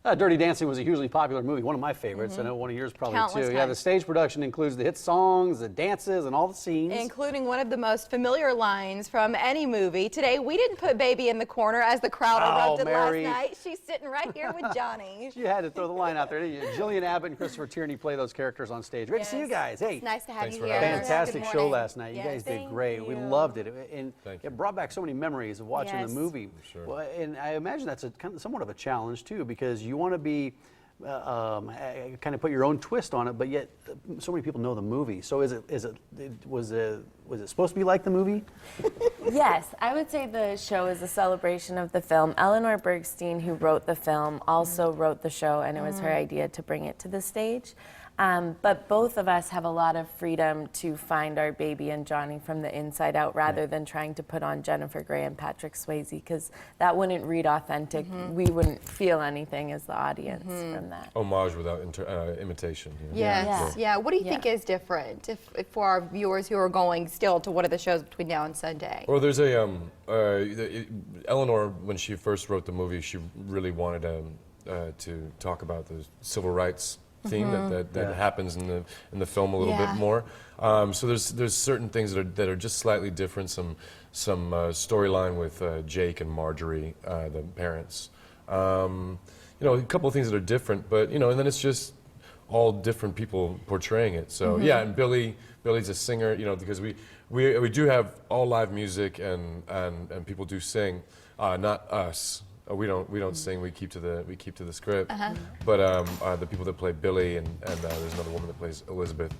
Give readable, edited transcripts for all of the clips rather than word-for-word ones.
Dirty Dancing was a hugely popular movie, one of my favorites. I know one of yours probably Countless too. Yeah, the stage production includes the hit songs, the dances, and all the scenes. Including one of the most familiar lines from any movie. Today, we didn't put Baby in the corner as the crowd erupted last night. She's sitting right here with Johnny. You had to throw the line out there, didn't you? Jillian Abbott and Christopher Tierney play those characters on stage. Great to see you guys. Hey, it's nice to have Thanks you for here. having us. fantastic show last night. You guys did great. Thank We you. loved it, and it brought back so many memories of watching the movie. Sure. Well, and I imagine that's somewhat of a challenge too, because you want to be kind of put your own twist on it, but yet so many people know the movie. So was it supposed to be like the movie? Yes, I would say the show is a celebration of the film. Eleanor Bergstein, who wrote the film, also wrote the show, and it was her idea to bring it to the stage. But both of us have a lot of freedom to find our baby and Johnny from the inside out, rather than trying to put on Jennifer Grey and Patrick Swayze, because that wouldn't read authentic. We wouldn't feel anything as the audience from that. Homage without imitation. You know? Yes, yeah. What do you think is different if for our viewers who are going still to one of the shows between now and Sunday? Well, there's a Eleanor, when she first wrote the movie, she really wanted to talk about the civil rights theme that happens in the film a little bit more. So there's certain things that are just slightly different. Some storyline with Jake and Marjorie, the parents. You know, a couple of things that are different, but you know, and then it's just all different people portraying it. So yeah, and Billy's a singer. You know, because we do have all live music and people do sing, not us. We don't sing. We keep to the script. But the people that play Billy and there's another woman that plays Elizabeth,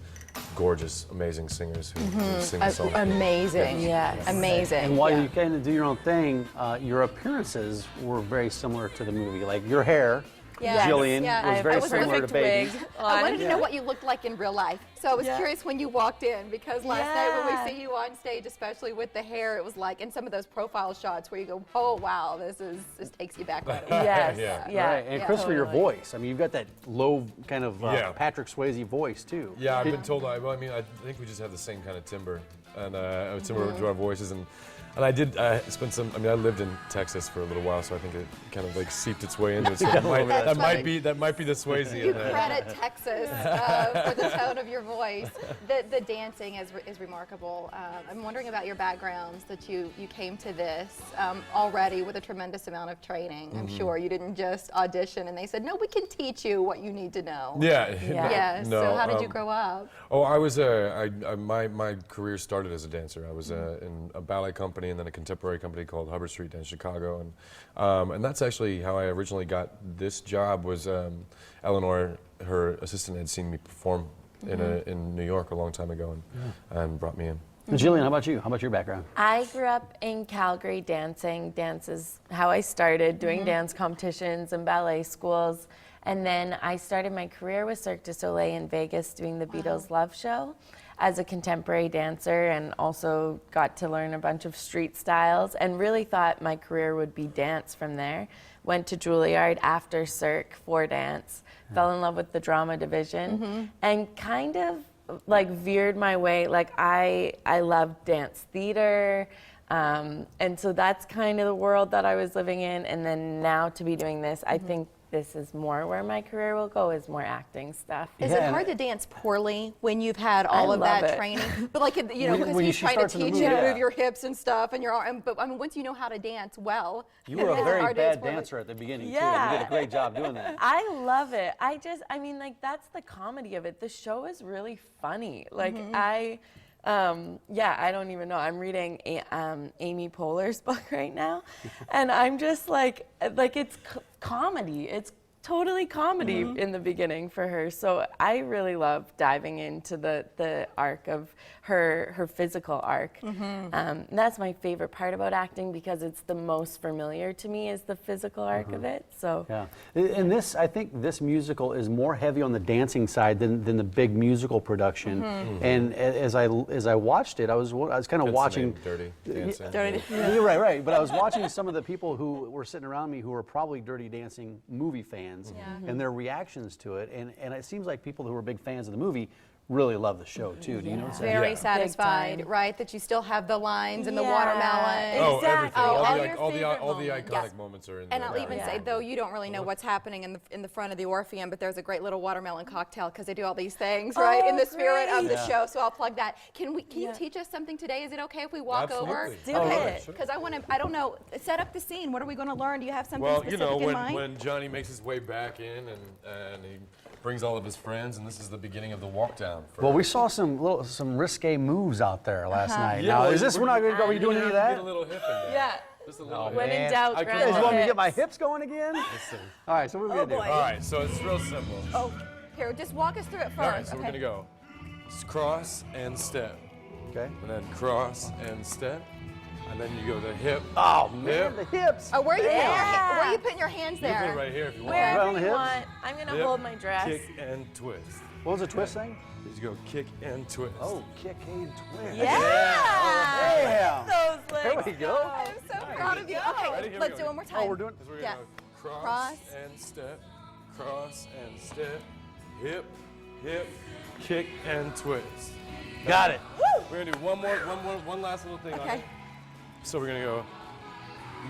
gorgeous, amazing singers who sing the song. Amazing, Yes. Amazing. And while you kind of do your own thing, your appearances were very similar to the movie. Like your hair, Jillian, was very similar to Baby's. I wanted to know what you looked like in real life. So I was curious when you walked in, because last night when we see you on stage, especially with the hair, it was like in some of those profile shots where you go, oh wow, this takes you back right away. Right. And Christopher, your voice. I mean, you've got that low kind of Patrick Swayze voice too. Yeah, I've been told. Well, I mean, I think we just have the same kind of timbre and timbre to our voices, and I did spend some. I mean, I lived in Texas for a little while, so I think it kind of like seeped its way into it. So that might be the Swayze. You credit Texas for the tone of your voice. The dancing is remarkable. I'm wondering about your backgrounds, that you came to this already with a tremendous amount of training. I'm sure you didn't just audition and they said, no, we can teach you what you need to know. Yeah. No, so how did you grow up? Oh, I was my career started as a dancer. I was in a ballet company and then a contemporary company called Hubbard Street Dance Chicago, and that's actually how I originally got this job. Was Eleanor, her assistant, had seen me perform in New York a long time ago and brought me in. Jillian, how about you? How about your background? I grew up in Calgary dancing. Dance is how I started, doing dance competitions and ballet schools. And then I started my career with Cirque du Soleil in Vegas doing the Beatles Love Show as a contemporary dancer, and also got to learn a bunch of street styles and really thought my career would be dance from there. Went to Juilliard after Cirque for dance, fell in love with the drama division, and kind of like veered my way. Like I love dance theater, and so that's kind of the world that I was living in. And then now to be doing this, I think this is more where my career will go, is more acting stuff. Is it hard to dance poorly when you've had all of that training? But like, you know, because he's trying to teach you to move your hips and stuff, and your arm. But I mean, once you know how to dance well, you were a very bad dancer at the beginning too. You did a great job doing that. I love it. I mean, like, that's the comedy of it. The show is really funny. Like I don't even know. I'm reading Amy Poehler's book right now, and I'm just like it's comedy. It's totally comedy in the beginning for her. So I really love diving into the arc of her physical arc. That's my favorite part about acting, because it's the most familiar to me, is the physical arc of it. So and this, I think this musical is more heavy on the dancing side than the big musical production. And as I watched it, I was kind of watching Dirty Dancing. You're right. But I was watching some of the people who were sitting around me who were probably Dirty Dancing movie fans and their reactions to it, and it seems like people who were big fans of the movie really love the show too. Do you notice that? Very Yeah. satisfied, Big time. right? That you still have the lines and the Yeah, watermelon. Oh, Exactly. everything. Oh, All, all the, your all, the, favorite all the moments. iconic Yes. moments are in And there. I'll even Yeah. say, though you don't really know what's happening in the front of the Orpheum, but there's a great little watermelon cocktail because they do all these things, right, in the spirit of the great. show. So I'll plug that. Can you Yeah. teach us something today? Is it okay if we walk over? Absolutely. Do Okay, it. Sure. because I don't know. Set up the scene. What are we going to learn? Do you have something Well, specific you know, in mind? when Johnny makes his way back in and he brings all of his friends, and this is the beginning of the walk down. Well, we saw some risque moves out there last night. Now, well, is this, are we doing any of Get a that? little hip in there. Yeah. Just a little When hip. in doubt, I grind could- You the want me to get my hips. hips going again? All right, so what are we going to do? boy. All right, so it's real simple. Oh, here, just walk us through it first. All right, so okay. we're gonna go cross and step, Okay. and then cross and step, and then you go the hip. Oh, man, Hip. the hips. Oh, where are you putting your Yeah. where are you putting your hands You can put there? it right here if you want. Right Wherever on the you hips? want. I'm going to Hip, hold my dress. Kick and twist. What was the twist thing? You go kick and twist. Oh, kick and twist. Yeah. Damn. Those There legs we go. I'm so proud of you. Okay, Ready? Here we let's go. do it one more time. Oh, we're doing. Because we're Yeah. gonna go cross, Cross. and step, cross and step, hip, hip, kick and twist. Got it. We're gonna do one last little thing on Okay. it. So we're gonna go.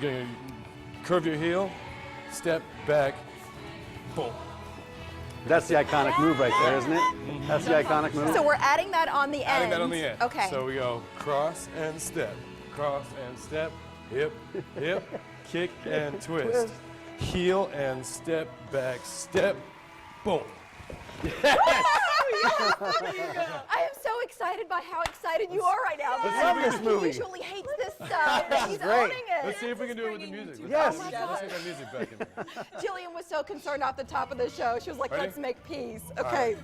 You're gonna curve your heel, step back, boom. That's the iconic move right there, isn't it? That's the iconic move. So we're adding that on the end. Adding that on the end. Okay. So we go cross and step, hip, hip, kick and twist, heel and step back, step, boom. I am so excited by how excited you are right now. Let's love this He movie. usually hates this stuff, but he's great. owning it. Let's see if we can do it with the music. Yes. Let's get that music back in there. Jillian was so concerned off the top of the show. She was like, Ready? let's make peace. Okay.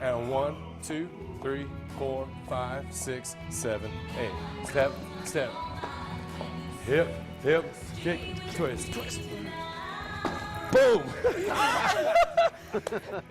And 1, 2, 3, 4, 5, 6, 7, 8. Step, step. Hip, hip, kick, twist, twist. Boom!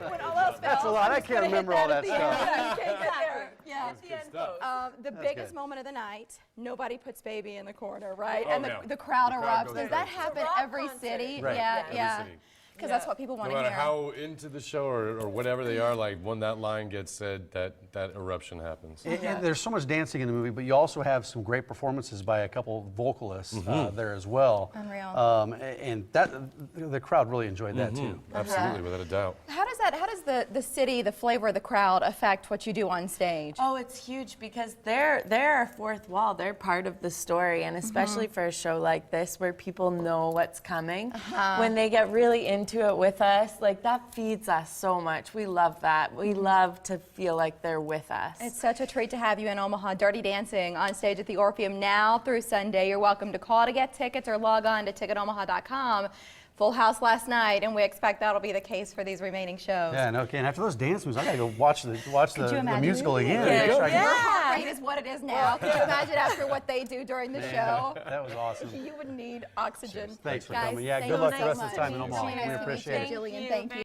When all else fails, That's a lot. I'm I just can't gonna hit remember all at that the end. stuff. Yeah, you can't get there. Yeah. Good stuff. The biggest moment of the night, nobody puts baby in the corner, right? Oh, and no. the crowd The crowd erupts. goes Does that crazy. happen It's a rock every concert. city? Right. Yeah, Every yeah. city. Because that's what people No want to matter hear. how into the show or whatever they are, like when that line gets said, that eruption happens. And there's so much dancing in the movie, but you also have some great performances by a couple vocalists there as well. Unreal. And that the crowd really enjoyed that too. Absolutely, without a doubt. How does the city, the flavor of the crowd affect what you do on stage? Oh, it's huge because they're our fourth wall. They're part of the story, and especially for a show like this where people know what's coming, when they get really into it with us, like that feeds us so much. We love that. We love to feel like they're with us. It's such a treat to have you in Omaha. Dirty Dancing on stage at the Orpheum now through Sunday. You're welcome to call to get tickets or log on to ticketomaha.com. Full house last night, and we expect that'll be the case for these remaining shows. Yeah, no, okay. And after those dance moves, I gotta go watch the you imagine? musical again. Yeah. Make sure I can- Your Yeah. heart rate is what it is now. Can you imagine after what they do during the show? That was awesome. You would need oxygen. Thanks for Guys, coming. Yeah, thank good you luck so the rest of much. the time in Omaha. Really nice We to meet appreciate it. you, Jillian. Thank you.